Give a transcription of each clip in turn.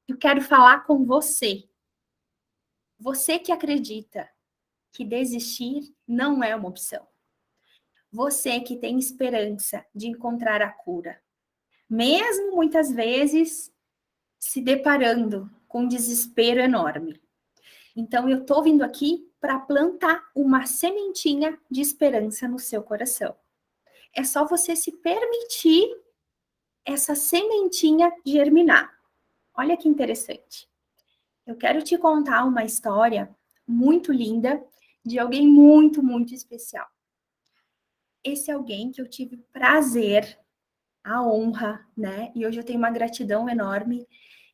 Eu quero falar com você. Você que acredita que desistir não é uma opção. Você que tem esperança de encontrar a cura. Mesmo muitas vezes se deparando com um desespero enorme. Então, eu estou vindo aqui para plantar uma sementinha de esperança no seu coração. É só você se permitir essa sementinha germinar. Olha que interessante. Eu quero te contar uma história muito linda de alguém muito, muito especial. Esse alguém que eu tive o prazer, a honra, né? E hoje eu tenho uma gratidão enorme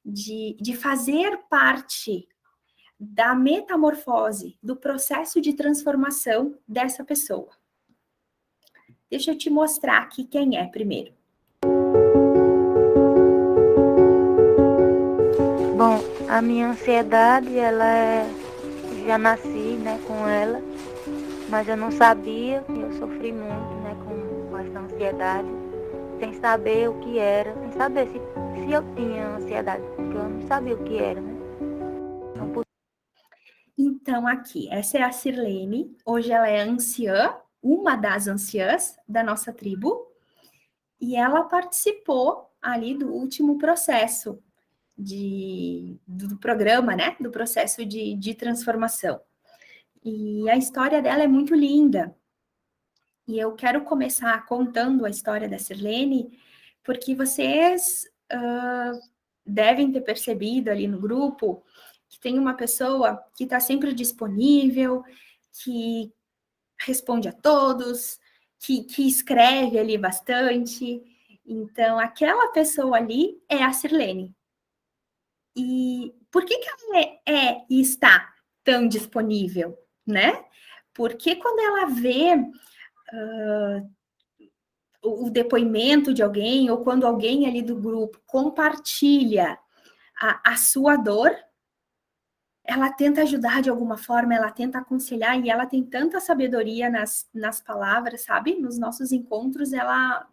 de fazer parte da metamorfose, do processo de transformação dessa pessoa. Deixa eu te mostrar aqui quem é primeiro. Bom, a minha ansiedade, já nasci, né, com ela, mas eu não sabia, eu sofri muito, né, com essa ansiedade, sem saber o que era, sem saber se eu tinha ansiedade, porque eu não sabia o que era, né. Então, aqui, essa é a Sirlene, hoje ela é anciã, uma das anciãs da nossa tribo, e ela participou ali do último processo do programa, né? Do processo de transformação. E a história dela é muito linda. E eu quero começar contando a história da Sirlene, porque vocês devem ter percebido ali no grupo que tem uma pessoa que está sempre disponível, que responde a todos, que escreve ali bastante. Então, aquela pessoa ali é a Sirlene. E por que ela e está tão disponível, né? Porque quando ela vê o depoimento de alguém, ou quando alguém ali do grupo compartilha a sua dor, ela tenta ajudar de alguma forma, ela tenta aconselhar, e ela tem tanta sabedoria nas palavras, sabe? Nos nossos encontros, ela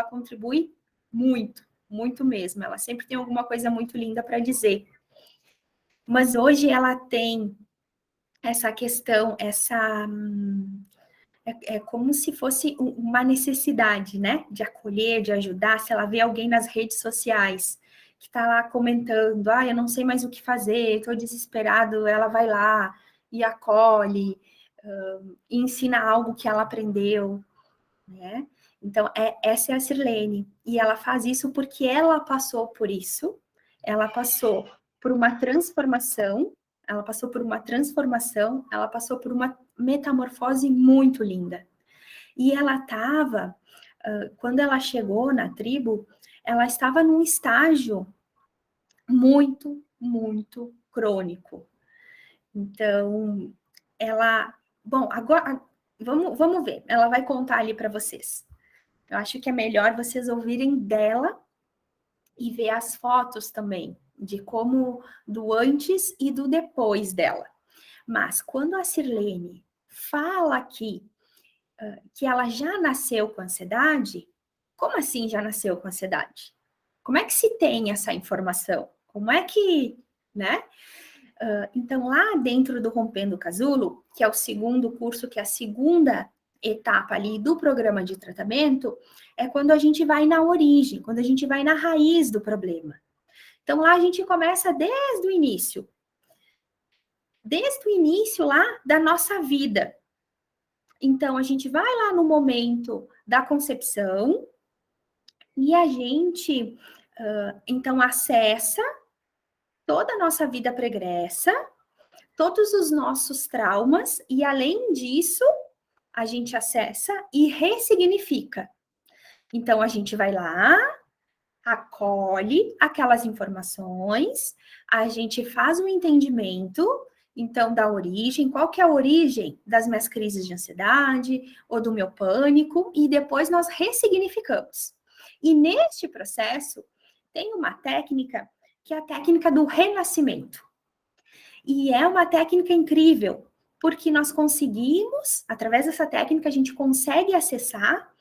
contribui muito, muito mesmo. Ela sempre tem alguma coisa muito linda para dizer. Mas hoje ela tem essa questão, é como se fosse uma necessidade, né? De acolher, de ajudar. Se ela vê alguém nas redes sociais que está lá comentando, eu não sei mais o que fazer, estou desesperado, ela vai lá e acolhe, e ensina algo que ela aprendeu, né? Então, essa é a Sirlene. E ela faz isso porque ela passou por isso, ela passou por uma transformação, ela passou por uma metamorfose muito linda. E ela estava, quando ela chegou na tribo, ela estava num estágio muito, muito crônico. Então, bom, agora, vamos ver, ela vai contar ali para vocês. Eu acho que é melhor vocês ouvirem dela e ver as fotos também, de como, do antes e do depois dela. Mas quando a Sirlene fala aqui que ela já nasceu com ansiedade, como assim já nasceu com ansiedade? Como é que se tem essa informação? Como é que, né? Então, lá dentro do Rompendo o Casulo, que é o segundo curso, que é a segunda etapa ali do programa de tratamento, é quando a gente vai na origem, quando a gente vai na raiz do problema. Então, lá a gente começa desde o início lá da nossa vida. Então, a gente vai lá no momento da concepção e a gente, então, acessa toda a nossa vida pregressa, todos os nossos traumas, e além disso, a gente acessa e ressignifica. Então, a gente vai lá, acolhe aquelas informações, a gente faz um entendimento, então, da origem, qual que é a origem das minhas crises de ansiedade ou do meu pânico, e depois nós ressignificamos. E neste processo, tem uma técnica que é a técnica do renascimento. E é uma técnica incrível, porque nós conseguimos, através dessa técnica, a gente consegue acessar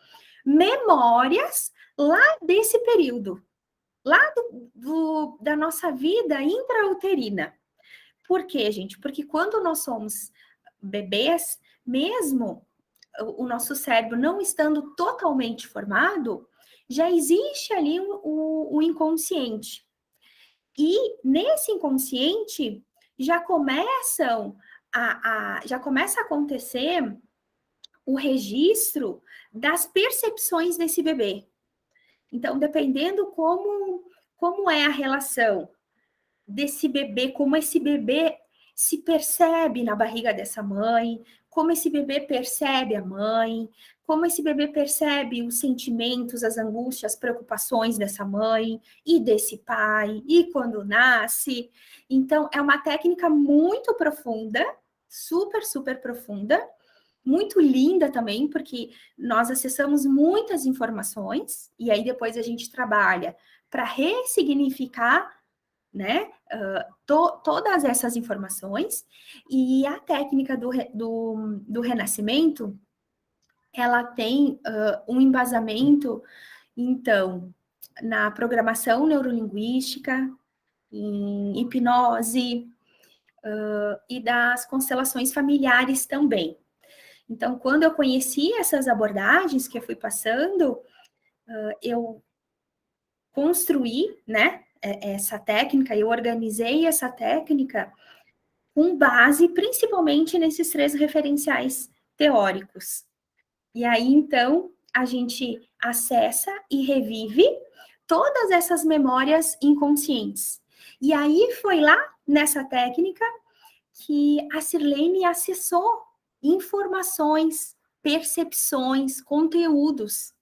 memórias lá desse período. lá da nossa vida intrauterina. Por quê, gente? Porque quando nós somos bebês, mesmo o nosso cérebro não estando totalmente formado, já existe ali o inconsciente. E nesse inconsciente já já começa a acontecer o registro das percepções desse bebê. Então, dependendo como é a relação desse bebê, como esse bebê se percebe na barriga dessa mãe, como esse bebê percebe a mãe, como esse bebê percebe os sentimentos, as angústias, as preocupações dessa mãe e desse pai, e quando nasce. Então, é uma técnica muito profunda, super, super profunda, muito linda também, porque nós acessamos muitas informações, e aí depois a gente trabalha para ressignificar, né, todas essas informações, e a técnica do renascimento, ela tem um embasamento, então, na programação neurolinguística, em hipnose, e das constelações familiares também. Então, quando eu conheci essas abordagens que eu fui passando, eu construí, né, essa técnica, eu organizei essa técnica com base principalmente nesses 3 referenciais teóricos. E aí, então, a gente acessa e revive todas essas memórias inconscientes. E aí foi lá nessa técnica que a Sirlene acessou informações, percepções, conteúdos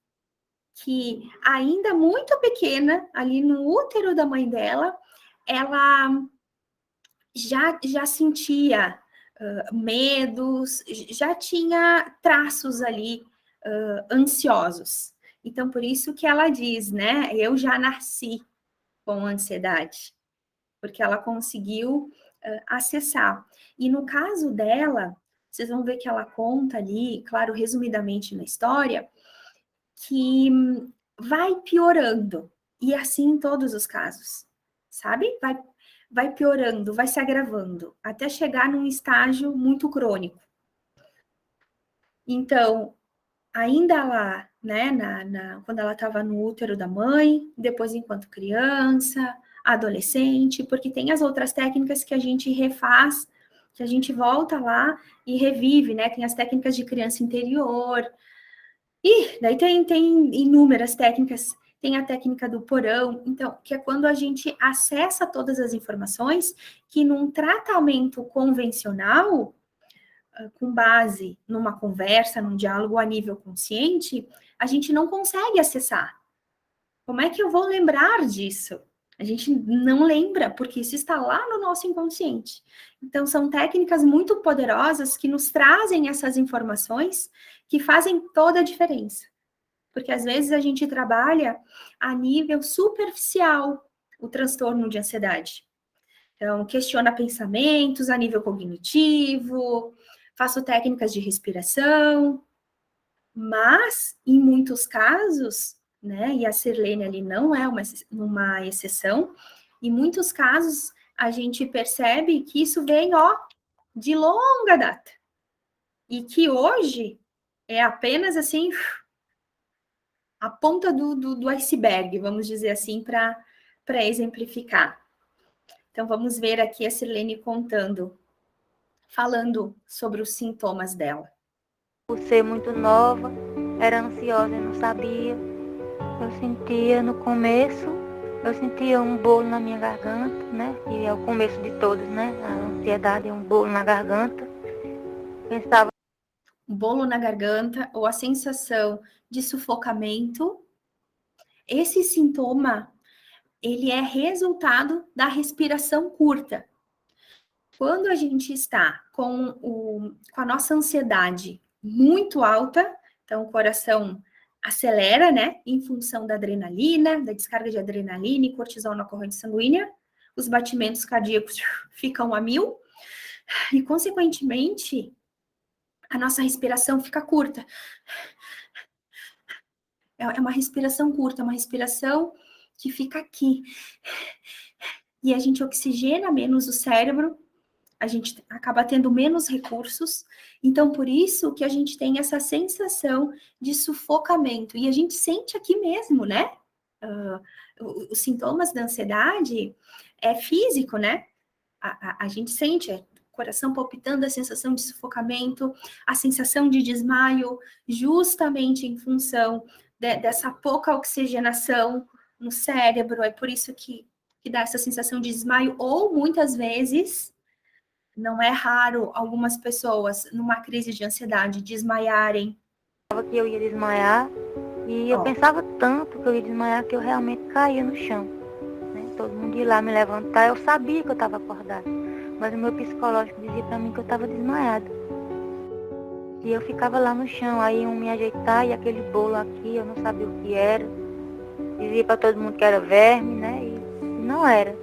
que ainda muito pequena, ali no útero da mãe dela, ela já sentia medos, já tinha traços ali ansiosos. Então, por isso que ela diz, né? Eu já nasci com ansiedade, porque ela conseguiu acessar. E no caso dela, vocês vão ver que ela conta ali, claro, resumidamente na história, que vai piorando. E assim em todos os casos, sabe? Vai piorando, vai se agravando, até chegar num estágio muito crônico. Então, ainda lá, né, quando ela estava no útero da mãe, depois enquanto criança, adolescente, porque tem as outras técnicas que a gente refaz, que a gente volta lá e revive, né? Tem as técnicas de criança interior, e daí tem inúmeras técnicas, tem a técnica do porão, então, que é quando a gente acessa todas as informações que num tratamento convencional, com base numa conversa, num diálogo a nível consciente, a gente não consegue acessar. Como é que eu vou lembrar disso? A gente não lembra, porque isso está lá no nosso inconsciente. Então, são técnicas muito poderosas que nos trazem essas informações que fazem toda a diferença. Porque às vezes a gente trabalha a nível superficial o transtorno de ansiedade. Então, questiona pensamentos a nível cognitivo, faço técnicas de respiração, mas em muitos casos, né, e a Sirlene ali não é uma exceção, em muitos casos a gente percebe que isso vem, ó, de longa data. E que hoje é apenas assim a ponta do iceberg, vamos dizer assim, para exemplificar. Então, vamos ver aqui a Sirlene contando, falando sobre os sintomas dela. Por ser muito nova, era ansiosa e não sabia. Eu sentia no começo, eu sentia um bolo na minha garganta, né? E é o começo de todos, né? A ansiedade é um bolo na garganta. Pensava Um bolo na garganta ou a sensação de sufocamento. Esse sintoma, ele é resultado da respiração curta. Quando a gente está com a nossa ansiedade muito alta, então o coração acelera, né, em função da adrenalina, da descarga de adrenalina e cortisol na corrente sanguínea, os batimentos cardíacos ficam a 1000, e consequentemente, a nossa respiração fica curta. É uma respiração curta, uma respiração que fica aqui. E a gente oxigena menos o cérebro, a gente acaba tendo menos recursos. Então, por isso que a gente tem essa sensação de sufocamento. E a gente sente aqui mesmo, né? Os sintomas da ansiedade é físico, né? A gente sente o coração palpitando, a sensação de sufocamento, a sensação de desmaio, justamente em função dessa pouca oxigenação no cérebro. É por isso que dá essa sensação de desmaio, ou muitas vezes, não é raro, algumas pessoas, numa crise de ansiedade, desmaiarem. Que eu ia desmaiar, e eu pensava tanto que eu ia desmaiar que eu realmente caía no chão. Né? Todo mundo ia lá me levantar, eu sabia que eu estava acordada, mas o meu psicológico dizia para mim que eu estava desmaiada. E eu ficava lá no chão, aí iam me ajeitar, e aquele bolo aqui, eu não sabia o que era. Dizia para todo mundo que era verme, né? E não era.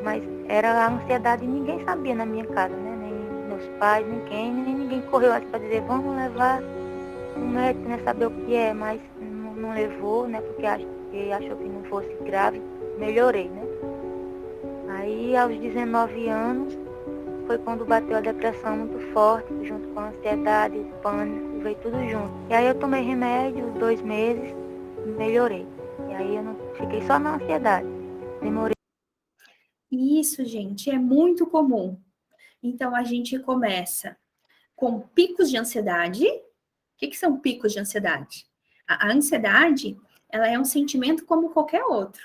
Mas era a ansiedade e ninguém sabia na minha casa, né? Nem meus pais, nem ninguém correu assim para dizer, vamos levar um médico, né? Saber o que é, mas não levou, né? Porque achou que não fosse grave. Melhorei, né? Aí, aos 19 anos, foi quando bateu a depressão muito forte, junto com a ansiedade, o pânico, veio tudo junto. E aí eu tomei remédio, 2 meses, melhorei. E aí eu não fiquei só na ansiedade. Demorei. Isso, gente, é muito comum. Então, a gente começa com picos de ansiedade. O que são picos de ansiedade? A ansiedade, ela é um sentimento como qualquer outro.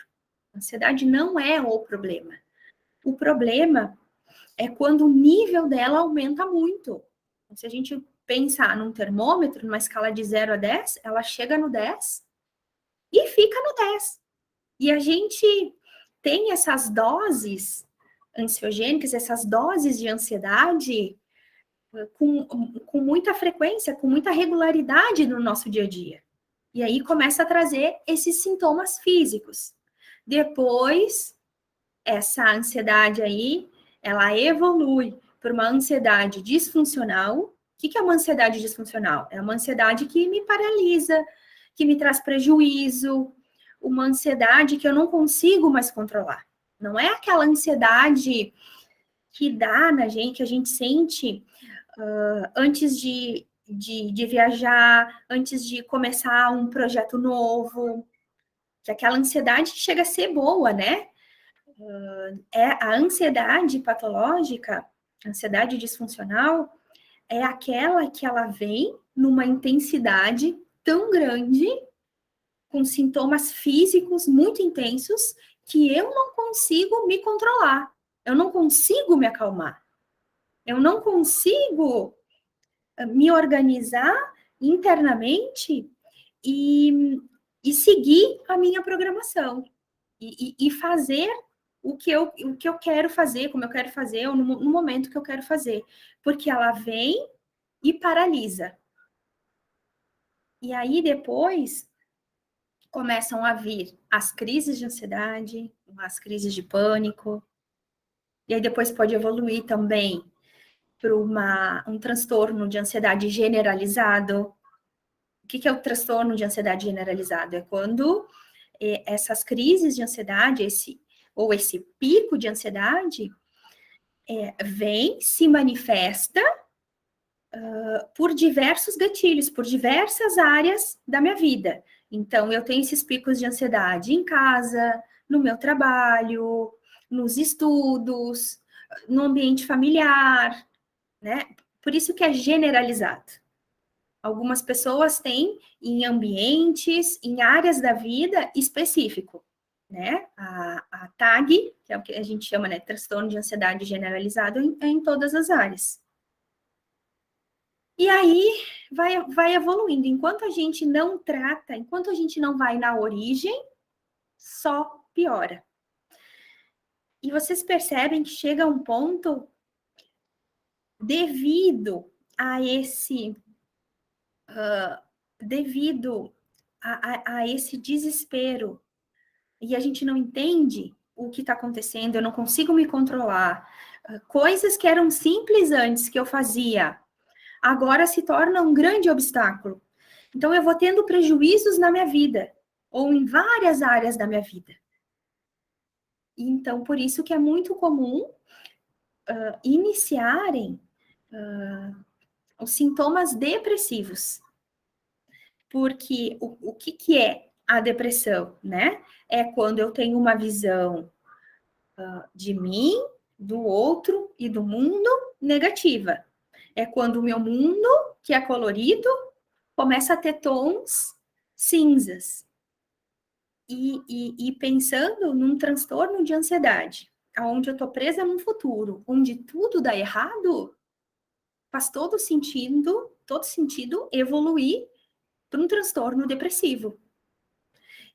A ansiedade não é o problema. O problema é quando o nível dela aumenta muito. Se a gente pensar num termômetro, numa escala de 0 a 10, ela chega no 10 e fica no 10. E a gente tem essas doses ansiogênicas, essas doses de ansiedade com muita frequência, com muita regularidade no nosso dia a dia. E aí começa a trazer esses sintomas físicos. Depois, essa ansiedade aí, ela evolui para uma ansiedade disfuncional. O que é uma ansiedade disfuncional? É uma ansiedade que me paralisa, que me traz prejuízo, uma ansiedade que eu não consigo mais controlar. Não é aquela ansiedade que dá na gente, que a gente sente antes de viajar, antes de começar um projeto novo, que aquela ansiedade chega a ser boa, né? É a ansiedade patológica, a ansiedade disfuncional, é aquela que ela vem numa intensidade tão grande, com sintomas físicos muito intensos, que eu não consigo me controlar, eu não consigo me acalmar, eu não consigo me organizar internamente e seguir a minha programação e fazer o que eu quero fazer, como eu quero fazer, ou no momento que eu quero fazer. Porque ela vem e paralisa. E aí, depois, começam a vir as crises de ansiedade, as crises de pânico. E aí, depois pode evoluir também para um transtorno de ansiedade generalizado. O que é o transtorno de ansiedade generalizado? É quando essas crises de ansiedade, esse pico de ansiedade, vem, se manifesta por diversos gatilhos, por diversas áreas da minha vida. Então, eu tenho esses picos de ansiedade em casa, no meu trabalho, nos estudos, no ambiente familiar, né? Por isso que é generalizado. Algumas pessoas têm em ambientes, em áreas da vida específico, né? A TAG, que é o que a gente chama, né, transtorno de ansiedade generalizado, em todas as áreas. E aí vai evoluindo. Enquanto a gente não trata, enquanto a gente não vai na origem, só piora. E vocês percebem que chega um ponto, devido a esse esse desespero, e a gente não entende o que está acontecendo, eu não consigo me controlar, coisas que eram simples antes que eu fazia, agora se tornam um grande obstáculo. Então eu vou tendo prejuízos na minha vida, ou em várias áreas da minha vida. Então, por isso que é muito comum iniciarem os sintomas depressivos. Porque o que é a depressão, né? É quando eu tenho uma visão de mim, do outro e do mundo negativa. É quando o meu mundo, que é colorido, começa a ter tons cinzas. E pensando num transtorno de ansiedade, onde eu estou presa num futuro, onde tudo dá errado, faz todo sentido evoluir para um transtorno depressivo.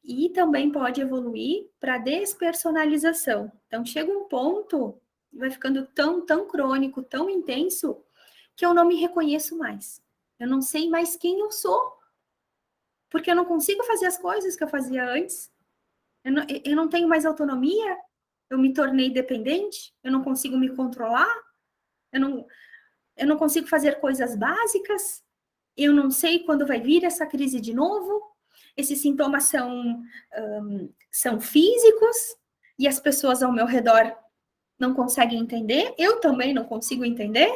E também pode evoluir para despersonalização. Então, chega um ponto, vai ficando tão crônico, tão intenso, que eu não me reconheço mais. Eu não sei mais quem eu sou, porque eu não consigo fazer as coisas que eu fazia antes. Eu não tenho mais autonomia, eu me tornei dependente, eu não consigo me controlar, eu não consigo fazer coisas básicas, eu não sei quando vai vir essa crise de novo. Esses sintomas são físicos e as pessoas ao meu redor não conseguem entender, eu também não consigo entender.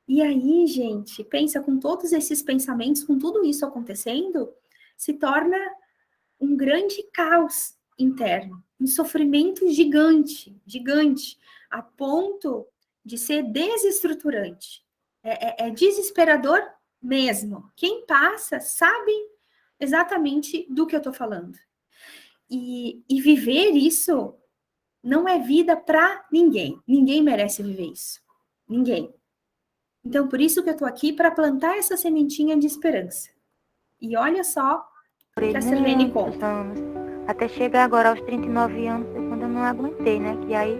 E aí, gente, pensa, com todos esses pensamentos, com tudo isso acontecendo, se torna um grande caos interno, um sofrimento gigante, a ponto de ser desestruturante. É desesperador mesmo. Quem passa sabe exatamente do que eu estou falando. E viver isso não é vida para ninguém. Ninguém merece viver isso. Ninguém. Então, por isso que eu estou aqui, para plantar essa sementinha de esperança. E olha só o que a Sirlene conta. Anos, até chegar agora aos 39 anos, foi quando eu não aguentei, né? Que aí,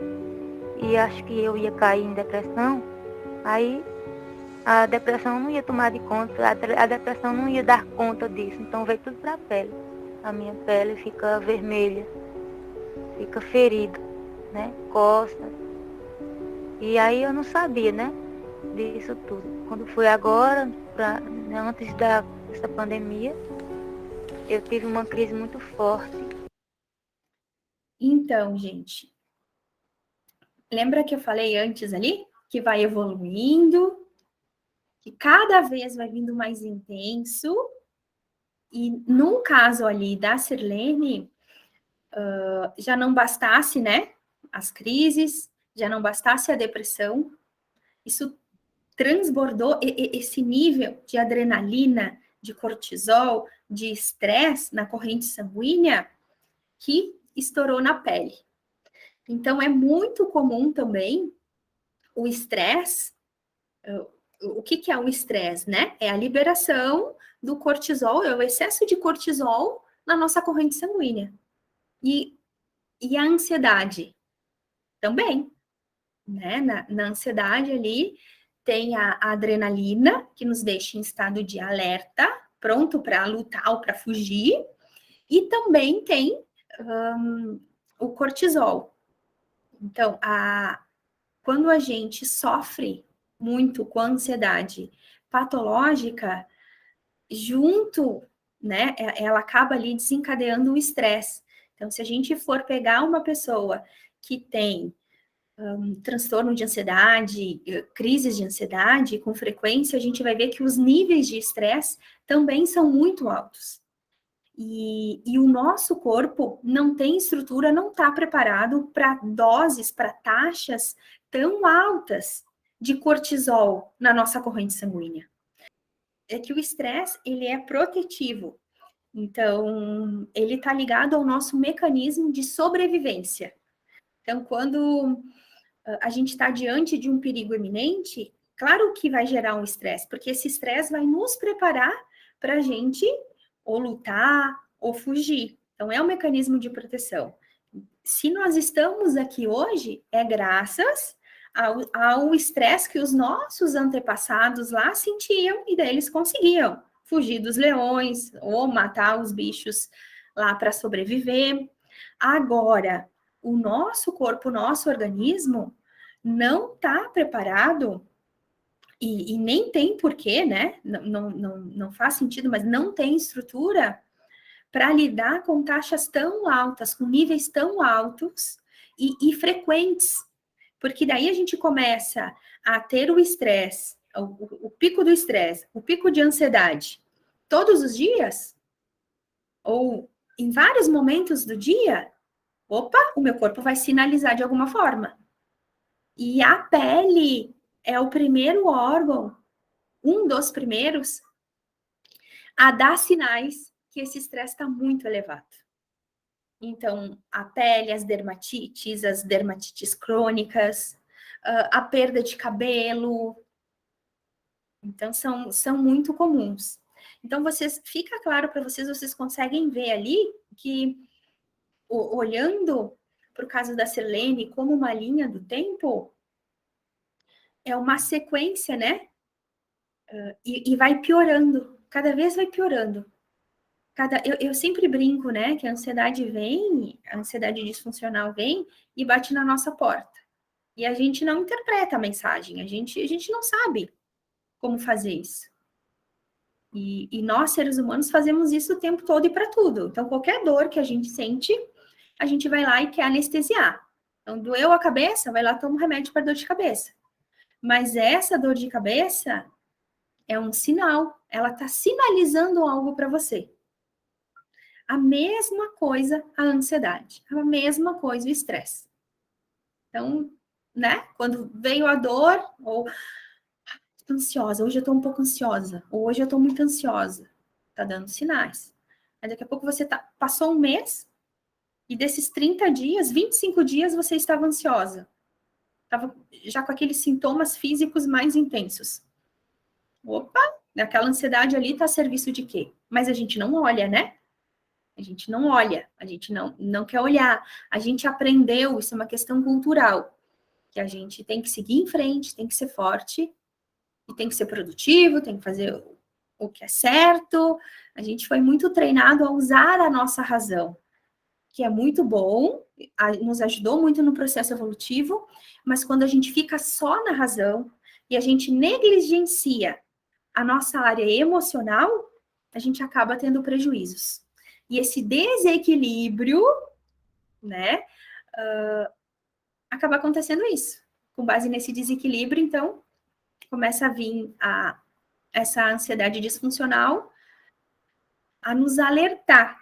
e acho que eu ia cair em depressão, aí a depressão não ia tomar de conta, a depressão não ia dar conta disso, então veio tudo para a pele. A minha pele fica vermelha, fica ferida, né? Costa. E aí eu não sabia, né? Disso tudo. Quando foi agora, antes dessa pandemia, eu tive uma crise muito forte. Então, gente, lembra que eu falei antes ali? Que vai evoluindo, que cada vez vai vindo mais intenso. E no caso ali da Sirlene, já não bastasse, né, as crises, já não bastasse a depressão, isso transbordou esse nível de adrenalina, de cortisol, de estresse na corrente sanguínea, que estourou na pele. Então, é muito comum também o estresse. O que é o estresse, né? É a liberação do cortisol, é o excesso de cortisol na nossa corrente sanguínea. E a ansiedade também, né? Na ansiedade ali tem a adrenalina, que nos deixa em estado de alerta, pronto para lutar ou para fugir, e também tem o cortisol. Então, quando a gente sofre muito com a ansiedade patológica, junto, né, ela acaba ali desencadeando o estresse. Então, se a gente for pegar uma pessoa que tem transtorno de ansiedade, crises de ansiedade, com frequência, a gente vai ver que os níveis de estresse também são muito altos. E o nosso corpo não tem estrutura, não está preparado para doses, para taxas tão altas de cortisol na nossa corrente sanguínea. É que o estresse, ele é protetivo. Então, ele está ligado ao nosso mecanismo de sobrevivência. Então, quando a gente está diante de um perigo iminente, claro que vai gerar um estresse, porque esse estresse vai nos preparar para a gente ou lutar ou fugir. Então, é um mecanismo de proteção. Se nós estamos aqui hoje, é graças ao estresse que os nossos antepassados lá sentiam e daí eles conseguiam fugir dos leões ou matar os bichos lá para sobreviver. Agora, o nosso corpo, o nosso organismo não está preparado e nem tem porquê, né? Não faz sentido, mas não tem estrutura para lidar com taxas tão altas, com níveis tão altos e frequentes, porque daí a gente começa a ter o estresse, o pico do estresse, o pico de ansiedade, todos os dias, ou em vários momentos do dia, opa, o meu corpo vai sinalizar de alguma forma. E a pele é o primeiro órgão, um dos primeiros, a dar sinais que esse estresse está muito elevado. Então, a pele, as dermatites crônicas, a perda de cabelo. Então, são muito comuns. Então, fica claro para vocês conseguem ver ali que, olhando para o caso da Sirlene como uma linha do tempo, é uma sequência, né? E vai piorando, cada vez vai piorando. Eu sempre brinco, né, que a ansiedade disfuncional vem e bate na nossa porta. E a gente não interpreta a mensagem, a gente não sabe como fazer isso. E nós, seres humanos, fazemos isso o tempo todo e para tudo. Então, qualquer dor que a gente sente, a gente vai lá e quer anestesiar. Então, doeu a cabeça, vai lá, toma um remédio para dor de cabeça. Mas essa dor de cabeça é um sinal, ela está sinalizando algo para você. A mesma coisa a ansiedade, a mesma coisa o estresse. Então, né, quando veio a dor, ou tô ansiosa, hoje eu tô um pouco ansiosa, ou hoje eu tô muito ansiosa, tá dando sinais. Aí daqui a pouco passou um mês, e desses 30 dias, 25 dias você estava ansiosa. Estava já com aqueles sintomas físicos mais intensos. Opa, aquela ansiedade ali está a serviço de quê? Mas a gente não olha, né? A gente não olha, a gente não quer olhar. A gente aprendeu, isso é uma questão cultural, que a gente tem que seguir em frente, tem que ser forte, e tem que ser produtivo, tem que fazer o que é certo. A gente foi muito treinado a usar a nossa razão, que é muito bom, nos ajudou muito no processo evolutivo, mas quando a gente fica só na razão e a gente negligencia a nossa área emocional, a gente acaba tendo prejuízos. E esse desequilíbrio, né, acaba acontecendo isso. Com base nesse desequilíbrio, então, começa a vir essa ansiedade disfuncional a nos alertar,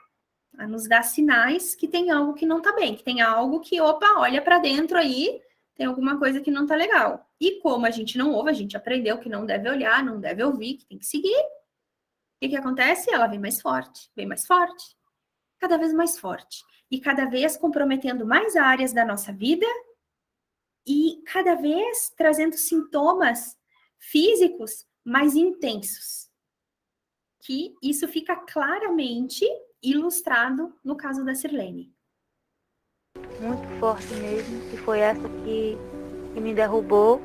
a nos dar sinais que tem algo que não está bem, que tem algo que, opa, olha para dentro aí, tem alguma coisa que não está legal. E como a gente não ouve, a gente aprendeu que não deve olhar, não deve ouvir, que tem que seguir. O que acontece? Ela vem mais forte, cada vez mais forte. E cada vez comprometendo mais áreas da nossa vida e cada vez trazendo sintomas físicos mais intensos. Que isso fica claramente ilustrado no caso da Sirlene. Muito forte mesmo, que foi essa que me derrubou,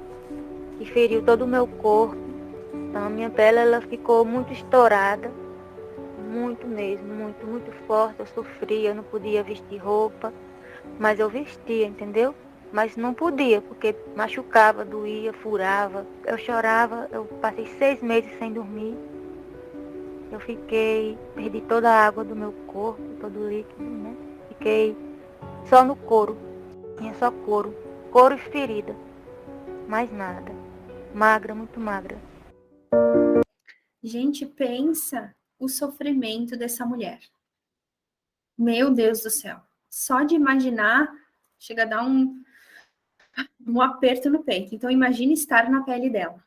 que feriu todo o meu corpo. Então a minha pele ela ficou muito estourada, muito mesmo, muito, muito forte. Eu sofria, eu não podia vestir roupa, mas eu vestia, entendeu? Mas não podia, porque machucava, doía, furava. Eu chorava, eu passei 6 meses sem dormir. Eu perdi toda a água do meu corpo, todo o líquido, né? Fiquei só no couro, tinha só couro e ferida, mais nada. Magra, muito magra. Gente, pensa o sofrimento dessa mulher. Meu Deus do céu. Só de imaginar, chega a dar um aperto no peito. Então, imagine estar na pele dela.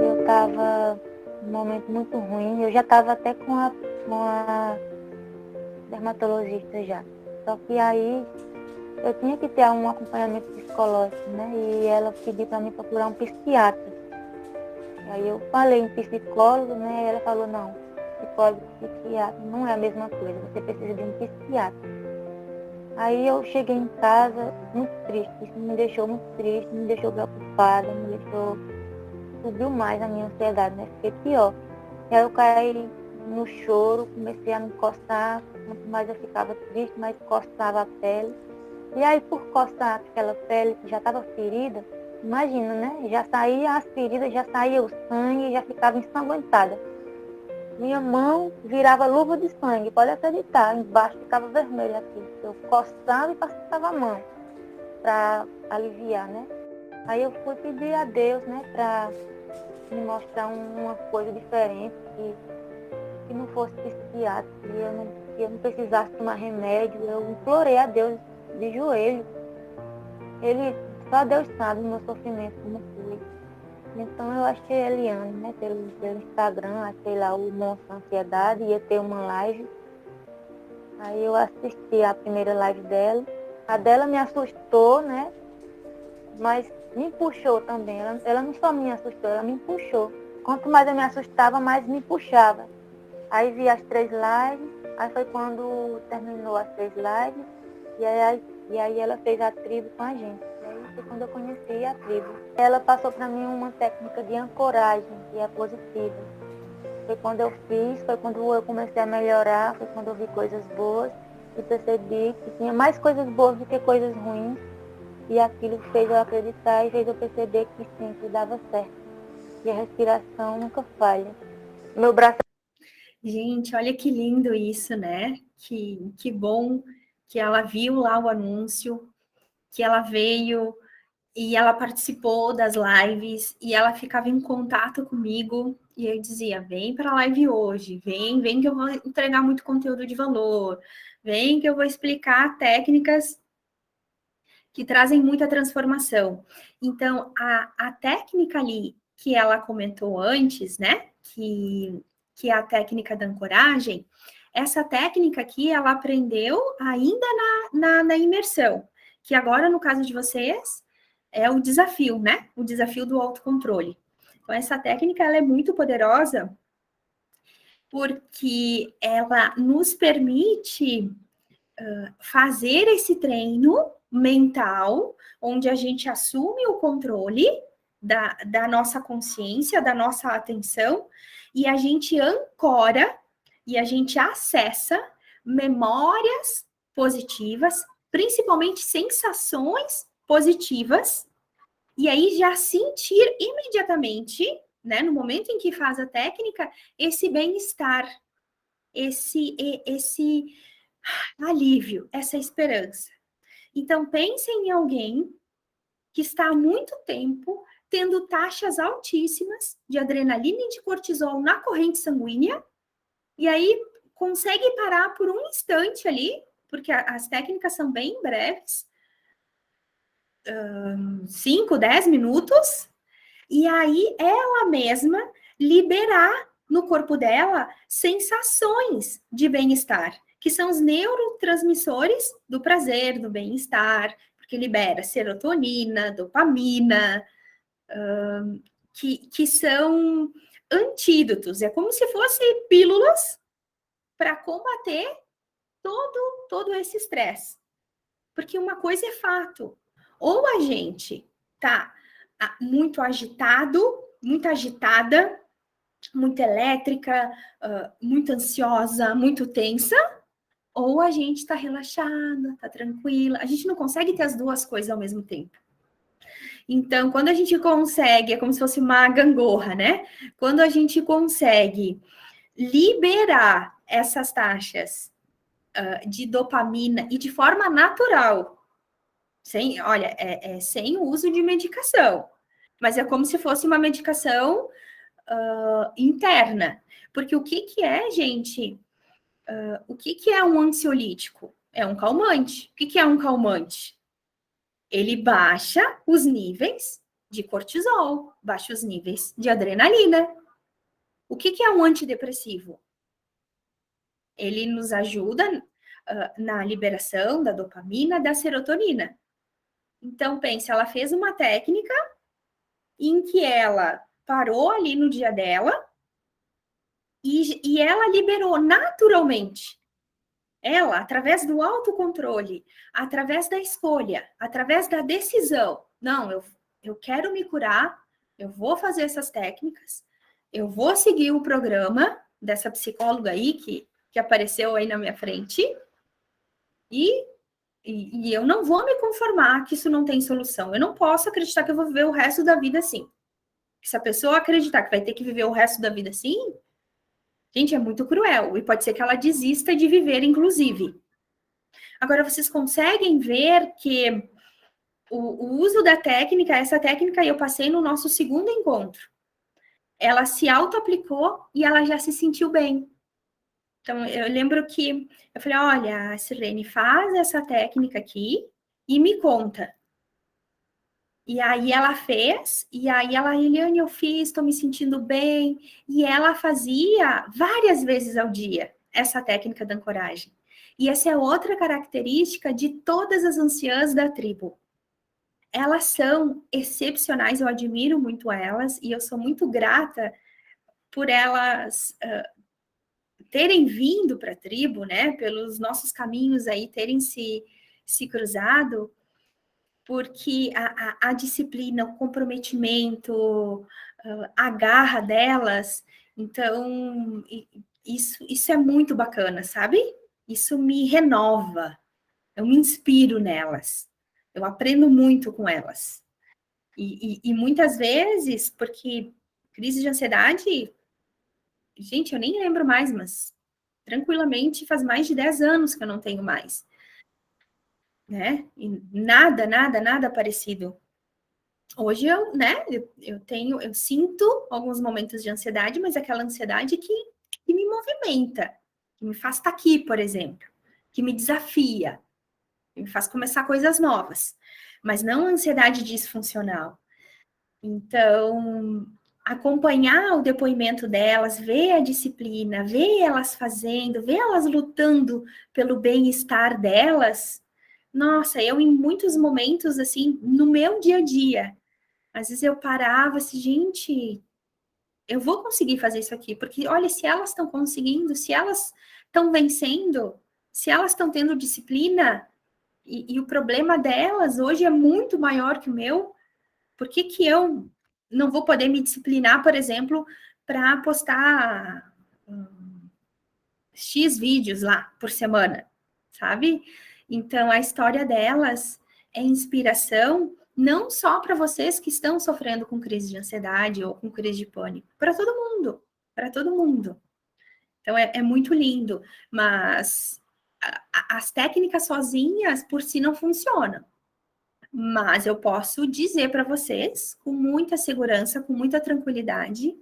Eu estava num momento muito ruim, eu já estava até com a dermatologista já. Só que aí eu tinha que ter um acompanhamento psicológico, né? E ela pediu para mim procurar um psiquiatra. Aí eu falei em psicólogo, né? E ela falou, não, psicólogo e psiquiatra não é a mesma coisa, você precisa de um psiquiatra. Aí eu cheguei em casa muito triste, isso me deixou muito triste, me deixou preocupada, subiu mais a minha ansiedade, né? Fiquei pior. E aí eu caí no choro, comecei a me coçar, quanto mais eu ficava triste, mais coçava a pele. E aí por coçar aquela pele que já estava ferida, imagina, né? Já saía as feridas, já saía o sangue, já ficava ensanguentada. Minha mão virava luva de sangue, pode acreditar, embaixo ficava vermelho aqui. Eu coçava e passava a mão para aliviar, né? Aí eu fui pedir a Deus, né, para me mostrar uma coisa diferente, que não fosse psiquiátrico, que eu não precisasse tomar remédio. Eu implorei a Deus de joelho. Só Deus sabe o meu sofrimento, como foi. Então eu achei a Eliane, né, pelo Instagram, achei lá o Monstro Ansiedade, ia ter uma live. Aí eu assisti a primeira live dela. A dela me assustou, né, mas me puxou também. Ela não só me assustou, ela me puxou. Quanto mais eu me assustava, mais me puxava. Aí vi as 3 lives, aí foi quando terminou as 3 lives, e aí ela fez a tribo com a gente. E aí foi quando eu conheci a tribo. Ela passou para mim uma técnica de ancoragem, que é positiva. Foi quando eu fiz, foi quando eu comecei a melhorar, foi quando eu vi coisas boas e percebi que tinha mais coisas boas do que coisas ruins. E aquilo fez eu acreditar e fez eu perceber que sempre dava certo. E a respiração nunca falha. Meu braço... Gente, olha que lindo isso, né? Que bom que ela viu lá o anúncio, que ela veio e ela participou das lives e ela ficava em contato comigo e eu dizia, vem para a live hoje, vem que eu vou entregar muito conteúdo de valor, vem que eu vou explicar técnicas que trazem muita transformação. Então, a técnica ali que ela comentou antes, né, que é a técnica da ancoragem, essa técnica aqui ela aprendeu ainda na imersão, que agora, no caso de vocês, é o desafio, né, o desafio do autocontrole. Então, essa técnica ela é muito poderosa porque ela nos permite fazer esse treino mental, onde a gente assume o controle da nossa consciência, da nossa atenção, e a gente ancora e a gente acessa memórias positivas, principalmente sensações positivas, e aí já sentir imediatamente, né, no momento em que faz a técnica, esse bem-estar, esse alívio, essa esperança. Então, pensem em alguém que está há muito tempo tendo taxas altíssimas de adrenalina e de cortisol na corrente sanguínea, e aí consegue parar por um instante ali, porque as técnicas são bem breves, 5, 10 minutos, e aí ela mesma liberar no corpo dela sensações de bem-estar, que são os neurotransmissores do prazer, do bem-estar, porque libera serotonina, dopamina, que são antídotos. É como se fossem pílulas para combater todo esse estresse. Porque uma coisa é fato, ou a gente tá muito agitado, muito agitada, muito elétrica, muito ansiosa, muito tensa, ou a gente está relaxada, está tranquila. A gente não consegue ter as duas coisas ao mesmo tempo. Então, quando a gente consegue, é como se fosse uma gangorra, né? Quando a gente consegue liberar essas taxas de dopamina e de forma natural, sem o uso de medicação, mas é como se fosse uma medicação interna. Porque o que é, gente? O que é um ansiolítico? É um calmante. O que é um calmante? Ele baixa os níveis de cortisol, baixa os níveis de adrenalina. O que é um antidepressivo? Ele nos ajuda na liberação da dopamina, da serotonina. Então, pense, ela fez uma técnica em que ela parou ali no dia dela e ela liberou naturalmente. Ela, através do autocontrole, através da escolha, através da decisão. Não, eu quero me curar, eu vou fazer essas técnicas, eu vou seguir o programa dessa psicóloga aí que apareceu aí na minha frente e eu não vou me conformar que isso não tem solução. Eu não posso acreditar que eu vou viver o resto da vida assim. Se a pessoa acreditar que vai ter que viver o resto da vida assim, Gente, é muito cruel. E pode ser que ela desista de viver, inclusive. Agora, vocês conseguem ver que o uso da técnica, essa técnica eu passei no nosso segundo encontro. Ela se auto-aplicou e ela já se sentiu bem. Então, eu lembro que eu falei, olha, Sirlene, faz essa técnica aqui e me conta. E aí ela fez, e aí ela, Eliane, eu fiz, estou me sentindo bem. E ela fazia várias vezes ao dia essa técnica da ancoragem. E essa é outra característica de todas as anciãs da tribo. Elas são excepcionais, eu admiro muito elas, e eu sou muito grata por elas terem vindo para a tribo, né? Pelos nossos caminhos aí terem se cruzado, porque a disciplina, o comprometimento, a garra delas, então isso é muito bacana, sabe? Isso me renova, eu me inspiro nelas, eu aprendo muito com elas. E muitas vezes, porque crise de ansiedade, gente, eu nem lembro mais, mas tranquilamente faz mais de 10 anos que eu não tenho mais, né? E nada parecido. Hoje eu, né, eu sinto alguns momentos de ansiedade, mas aquela ansiedade que me movimenta, que me faz estar aqui, por exemplo, que me desafia, que me faz começar coisas novas, mas não ansiedade disfuncional. Então, acompanhar o depoimento delas, ver a disciplina, ver elas fazendo, ver elas lutando pelo bem-estar delas, nossa, eu em muitos momentos, assim, no meu dia a dia, às vezes eu parava assim, gente, eu vou conseguir fazer isso aqui, porque olha, se elas estão conseguindo, se elas estão vencendo, se elas estão tendo disciplina, e o problema delas hoje é muito maior que o meu, por que que eu não vou poder me disciplinar, por exemplo, para postar X vídeos lá por semana, sabe? Então, a história delas é inspiração não só para vocês que estão sofrendo com crise de ansiedade ou com crise de pânico, para todo mundo, para todo mundo. Então, é muito lindo, mas as técnicas sozinhas por si não funcionam. Mas eu posso dizer para vocês, com muita segurança, com muita tranquilidade,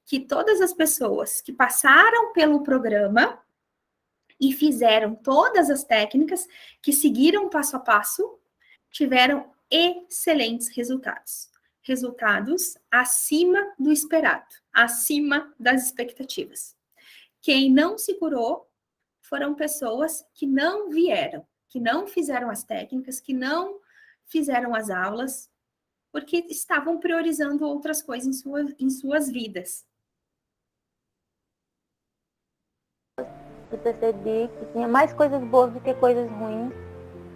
que todas as pessoas que passaram pelo programa e fizeram todas as técnicas, que seguiram passo a passo, tiveram excelentes resultados. Resultados acima do esperado, acima das expectativas. Quem não se curou foram pessoas que não vieram, que não fizeram as técnicas, que não fizeram as aulas, porque estavam priorizando outras coisas em suas vidas. Eu percebi que tinha mais coisas boas do que coisas ruins,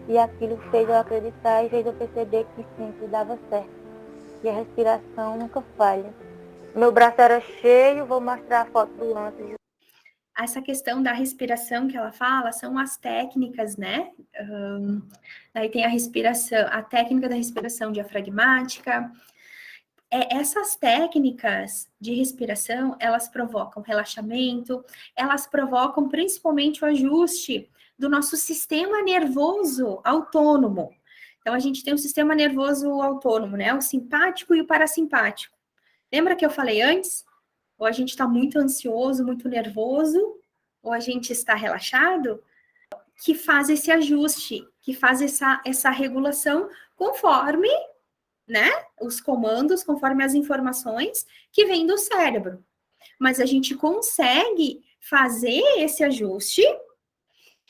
e aquilo fez eu acreditar e fez eu perceber que sempre dava certo. E a respiração nunca falha. Meu braço era cheio, vou mostrar a foto do antes. Essa questão da respiração que ela fala são as técnicas, né? Daí tem a respiração, a técnica da respiração diafragmática. Essas técnicas de respiração, elas provocam relaxamento, elas provocam principalmente o ajuste do nosso sistema nervoso autônomo. Então, a gente tem um sistema nervoso autônomo, né? O simpático e o parasimpático. Lembra que eu falei antes? Ou a gente está muito ansioso, muito nervoso, ou a gente está relaxado, que faz esse ajuste, que faz essa regulação conforme, né, os comandos, conforme as informações que vêm do cérebro. Mas a gente consegue fazer esse ajuste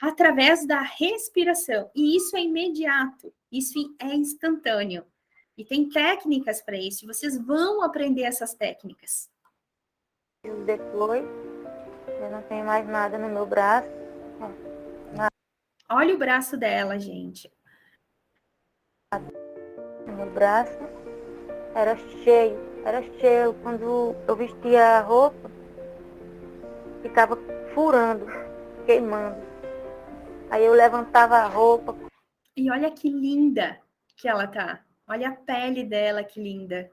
através da respiração, e isso é imediato, isso é instantâneo. E tem técnicas para isso, vocês vão aprender essas técnicas. Depois, eu não tenho mais nada no meu braço. Olha o braço dela, gente. No meu braço era cheio. Quando eu vestia a roupa, ficava furando, queimando. Aí eu levantava a roupa. E olha que linda que ela tá. Olha a pele dela, que linda.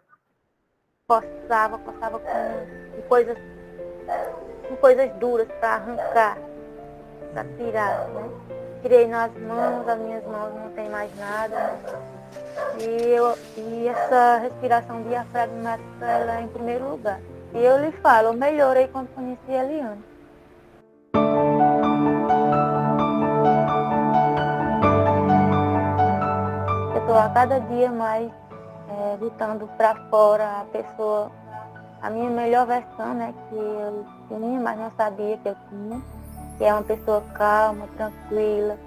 Coçava com coisas com coisas duras para arrancar, para tirar, né? Tirei nas mãos, as minhas mãos não tem mais nada, né? E essa respiração diafragmática, ela é em primeiro lugar. E eu lhe falo, eu melhorei quando conheci a Eliane. Eu estou a cada dia mais botando para fora a pessoa, a minha melhor versão, né, que eu tinha, mas não sabia que eu tinha, que é uma pessoa calma, tranquila,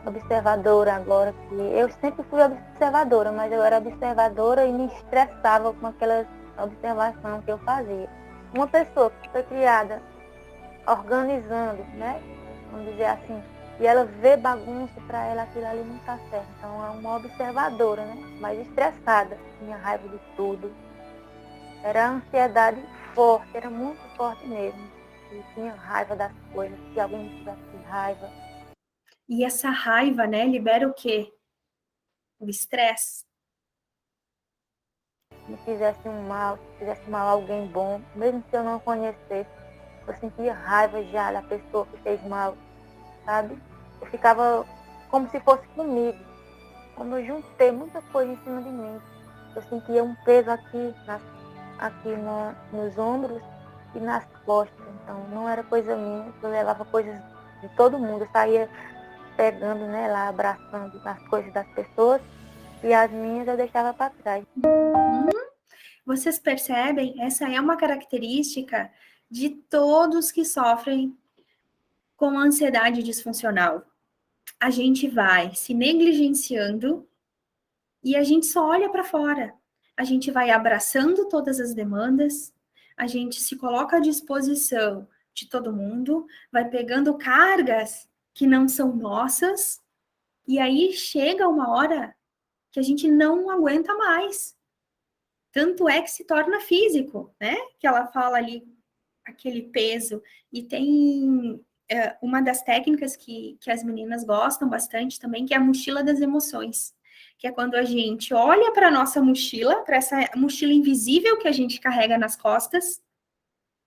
observadora agora, que eu sempre fui observadora, mas eu era observadora e me estressava com aquela observação que eu fazia. Uma pessoa que foi criada organizando, né, vamos dizer assim, e ela vê bagunça, para ela aquilo ali não está certo. Então é uma observadora, né, mas estressada, tinha raiva de tudo. Era ansiedade forte, era muito forte mesmo. Eu tinha raiva das coisas, se alguém me tivesse raiva. E essa raiva, né, libera o quê? O estresse. Me fizesse um mal, se fizesse mal a alguém bom, mesmo se eu não conhecesse, eu sentia raiva já da pessoa que fez mal, sabe? Eu ficava como se fosse comigo. Como eu juntei muita coisa em cima de mim, eu sentia um peso aqui nos ombros e nas costas. Então não era coisa minha, eu levava coisas de todo mundo. Eu saía pegando, né, lá, abraçando as coisas das pessoas e as minhas eu deixava para trás. Vocês percebem? Essa é uma característica de todos que sofrem com ansiedade disfuncional. A gente vai se negligenciando e a gente só olha para fora. A gente vai abraçando todas as demandas, a gente se coloca à disposição de todo mundo, vai pegando cargas que não são nossas, e aí chega uma hora que a gente não aguenta mais. Tanto é que se torna físico, né? Que ela fala ali, aquele peso. E tem uma das técnicas que as meninas gostam bastante também, que é a mochila das emoções. Que é quando a gente olha para a nossa mochila, para essa mochila invisível que a gente carrega nas costas,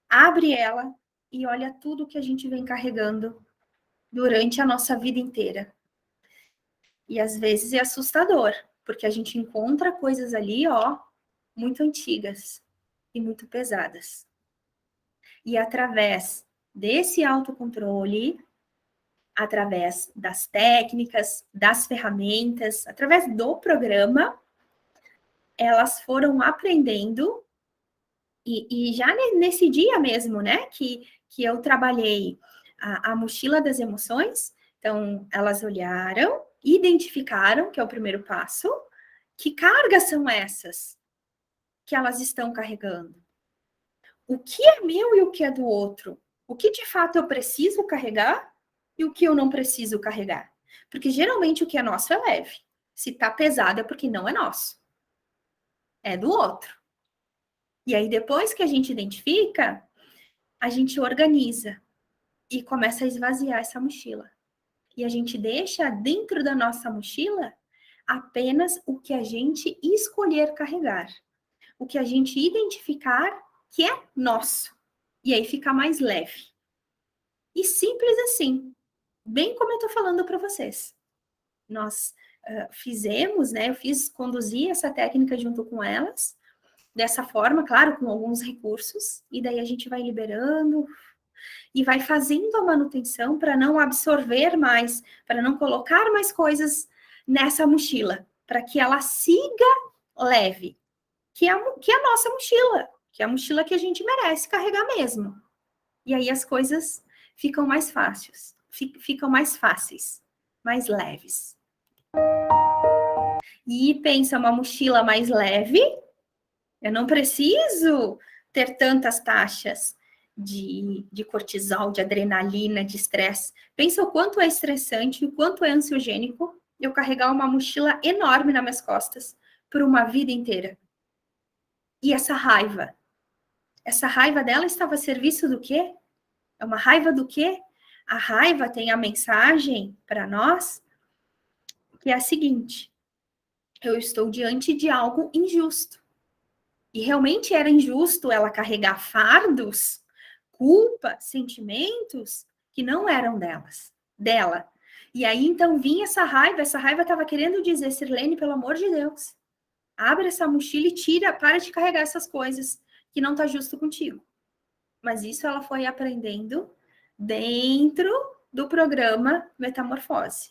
abre ela e olha tudo que a gente vem carregando durante a nossa vida inteira. E às vezes é assustador, porque a gente encontra coisas ali, ó, muito antigas e muito pesadas. E através desse autocontrole, através das técnicas, das ferramentas, através do programa, elas foram aprendendo, e já nesse dia mesmo, né, que eu trabalhei a mochila das emoções, então elas olharam, identificaram, que é o primeiro passo, que cargas são essas que elas estão carregando. O que é meu e o que é do outro? O que de fato eu preciso carregar e o que eu não preciso carregar? Porque geralmente o que é nosso é leve. Se tá pesado é porque não é nosso. É do outro. E aí depois que a gente identifica, a gente organiza e começa a esvaziar essa mochila. E a gente deixa dentro da nossa mochila apenas o que a gente escolher carregar. O que a gente identificar que é nosso. E aí fica mais leve. E simples assim, bem como eu estou falando para vocês. Nós fizemos, né? Conduzi essa técnica junto com elas, dessa forma, claro, com alguns recursos, e daí a gente vai liberando e vai fazendo a manutenção para não absorver mais, para não colocar mais coisas nessa mochila, para que ela siga leve, que é a nossa mochila, que é a mochila que a gente merece carregar mesmo. E aí as coisas ficam mais fáceis, mais leves. E pensa, uma mochila mais leve, eu não preciso ter tantas taxas de cortisol, de adrenalina, de estresse. Pensa o quanto é estressante, o quanto é ansiogênico eu carregar uma mochila enorme nas minhas costas por uma vida inteira. E essa raiva dela estava a serviço do quê? É uma raiva do quê? A raiva tem a mensagem para nós que é a seguinte: eu estou diante de algo injusto. E realmente era injusto ela carregar fardos culpa, sentimentos que não eram dela. E aí, então, vinha essa raiva estava querendo dizer, Sirlene, pelo amor de Deus, abre essa mochila e tira, para de carregar essas coisas que não tá justo contigo. Mas isso ela foi aprendendo dentro do programa Metamorfose.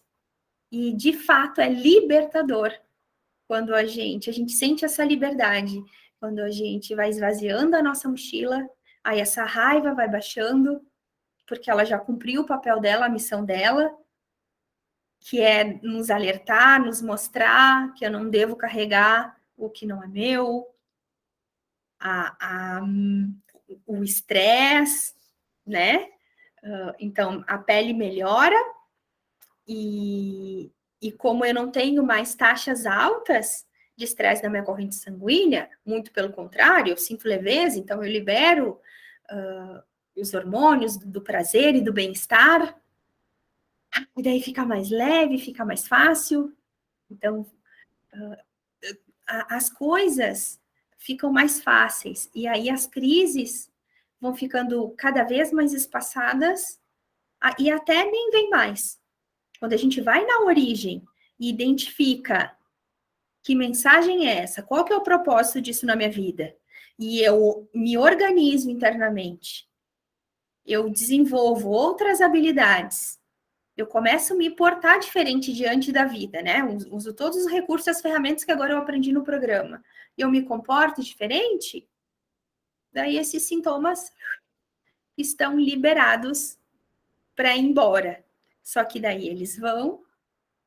E, de fato, é libertador quando a gente sente essa liberdade, quando a gente vai esvaziando a nossa mochila, aí essa raiva vai baixando, porque ela já cumpriu o papel dela, a missão dela, que é nos alertar, nos mostrar que eu não devo carregar o que não é meu, o estresse, né? Então, a pele melhora e como eu não tenho mais taxas altas de estresse na minha corrente sanguínea, muito pelo contrário, eu sinto leveza, então eu libero os hormônios do prazer e do bem-estar, e daí fica mais leve, fica mais fácil. Então, as coisas ficam mais fáceis, e aí as crises vão ficando cada vez mais espaçadas, e até nem vem mais. Quando a gente vai na origem e identifica que mensagem é essa, qual que é o propósito disso na minha vida, e eu me organizo internamente, eu desenvolvo outras habilidades, eu começo a me portar diferente diante da vida, né? Uso todos os recursos, as ferramentas que agora eu aprendi no programa, e eu me comporto diferente, daí esses sintomas estão liberados para ir embora. Só que daí eles vão,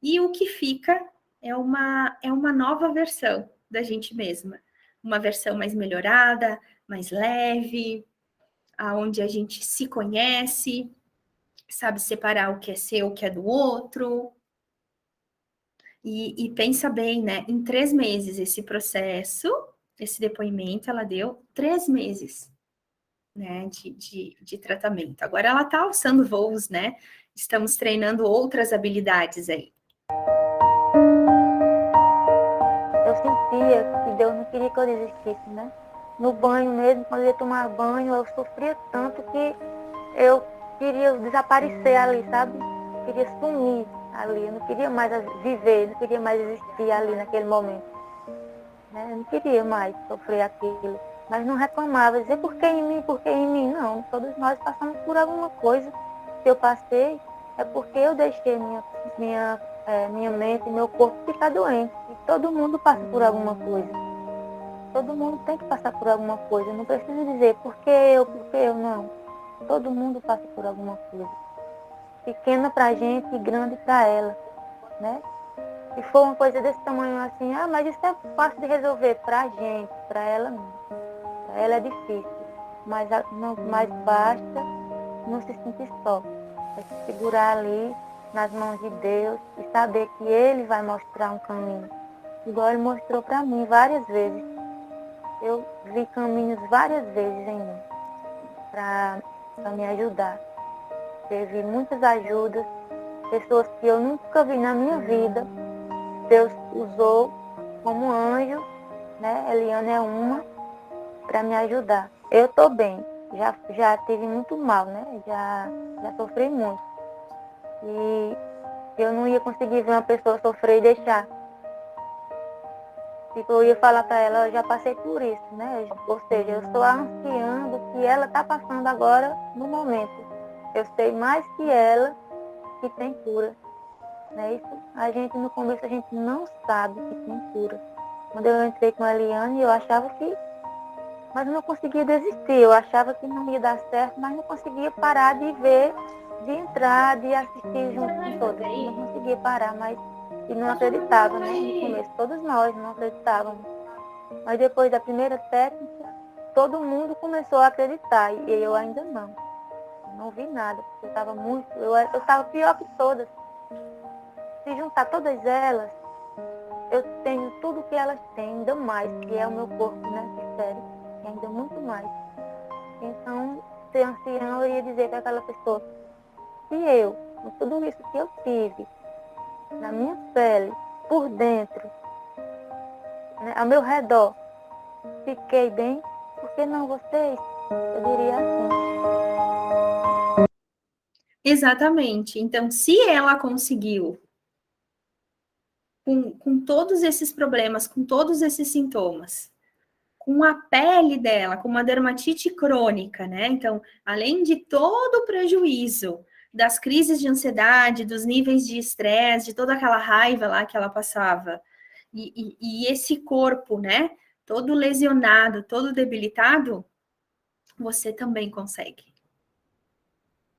e o que fica é uma nova versão da gente mesma. Uma versão mais melhorada, mais leve, aonde a gente se conhece, sabe separar o que é seu, o que é do outro. E pensa bem, né? Em 3 meses, esse processo, esse depoimento, ela deu 3 meses, né, de tratamento. Agora ela está alçando voos, né? Estamos treinando outras habilidades aí. Eu sentia que Deus não queria que eu desistisse, né? No banho mesmo, quando eu ia tomar banho, eu sofria tanto que eu queria desaparecer ali, sabe? Eu queria sumir ali, eu não queria mais viver, não queria mais existir ali naquele momento. Né? Eu não queria mais sofrer aquilo. Mas não reclamava, dizia por que em mim, por que em mim? Não, todos nós passamos por alguma coisa. Se eu passei, é porque eu deixei minha mente e meu corpo ficar doente. E todo mundo passa por alguma coisa. Todo mundo tem que passar por alguma coisa. Não precisa dizer por que eu, não. Todo mundo passa por alguma coisa. Pequena pra gente e grande pra ela, né? Se for uma coisa desse tamanho assim, mas isso é fácil de resolver pra gente, pra ela não. Pra ela é difícil. Mas basta não se sentir só. É se segurar ali nas mãos de Deus e saber que Ele vai mostrar um caminho. Igual Ele mostrou pra mim várias vezes. Eu vi caminhos várias vezes em mim para me ajudar. Teve muitas ajudas, pessoas que eu nunca vi na minha vida. Deus usou como anjo, né? Eliana é uma, para me ajudar. Eu estou bem, já tive muito mal, né? Já sofri muito. E eu não ia conseguir ver uma pessoa sofrer e deixar. Tipo, eu ia falar para ela, eu já passei por isso, né? Ou seja, eu estou anciã do que ela está passando agora no momento. Eu sei mais que ela que tem cura. Né? Isso, no começo, a gente não sabe que tem cura. Quando eu entrei com a Eliane, eu achava que... Mas eu não conseguia desistir. Eu achava que não ia dar certo, mas não conseguia parar de ver, de entrar, de assistir junto com todos. Eu não conseguia parar, mas... E não acreditava, né? No começo, todos nós não acreditávamos. Mas depois da primeira técnica, todo mundo começou a acreditar. E eu ainda não. Eu não vi nada, porque eu estava muito... Eu estava pior que todas. Se juntar todas elas, eu tenho tudo que elas têm, ainda mais, que é o meu corpo, né? Sério, e ainda muito mais. Então, ser anciã, eu ia dizer para aquela pessoa, se eu, com tudo isso que eu tive, na minha pele, por dentro, né, ao meu redor, fiquei bem, por que não vocês? Eu diria assim. Exatamente. Então, se ela conseguiu, com todos esses problemas, com todos esses sintomas, com a pele dela, com uma dermatite crônica, né? Então, além de todo o prejuízo das crises de ansiedade, dos níveis de estresse, de toda aquela raiva lá que ela passava, e esse corpo, né? Todo lesionado, todo debilitado, você também consegue.